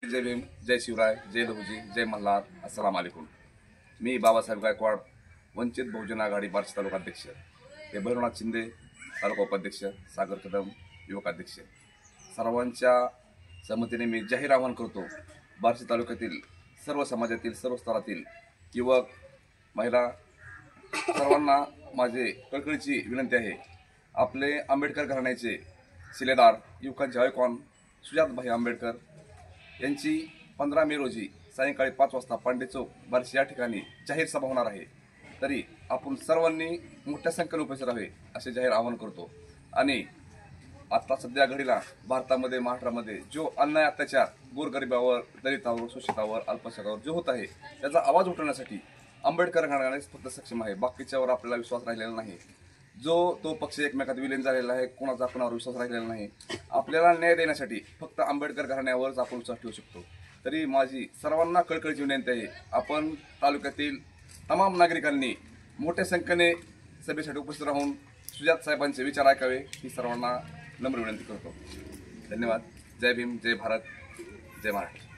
जय भीम, जय शिवराय, जय लहुजी, जय मल्हार, अस्सलाम वालेकुम। मी बाबासाहेब गायकवाड, वंचित बहुजन आघाडी बार्शी तालुका अध्यक्ष, हे भैरवनाथ शिंदे तालुका उपाध्यक्ष, सागर कदम युवक अध्यक्ष, सर्वांच्या संमतीने मी जाहीर आवाहन करतो, बार्शी तालुक्यातील सर्व समाजातील सर्व स्तरातील युवक महिला सर्वांना माझे कळकळीची विनंती आहे। आपले आंबेडकर घराण्याचे शिलेदार युवकांचे आयकॉन सुजातभाई आंबेडकर यांची 15 मे रोजी सायंकाळी 5 वाजता पांडे चौक बार्शी या ठिकाणी जाहीर सभा होणार आहे। तरी आपण सर्वांनी मोठ्या संख्येने उपस्थित राहावे असे जाहीर आवाहन करतो। आणि आता सध्या घडीला भारतामध्ये महाराष्ट्रामध्ये जो अन्याय अत्याचार गोरगरिबावर, दलितावर, शोषितावर, अल्पसंख्याकावर जो होत आहे त्याचा आवाज उठवण्यासाठी आंबेडकर घराण्यानेच फक्त सक्षम आहे। बाकीच्यावर आपल्याला विश्वास राहिलेला नाही। जो तो पक्ष एकमेकात विलीन झालेला आहे, कोणाचा कोणावर विश्वास राहिलेला नाही। आपल्याला न्याय देण्यासाठी फक्त आंबेडकर घराण्यावरच आपण विश्वास ठेवू शकतो। तरी माझी सर्वांना कळकळीची विनंती आहे, आपण तालुक्यातील तमाम नागरिकांनी मोठ्या संख्येने सभेसाठी उपस्थित राहून सुजात साहेबांचे विचार ऐकावे ही सर्वांना नम्र विनंती करतो। धन्यवाद। जय भीम, जय भारत, जय महाराष्ट्र।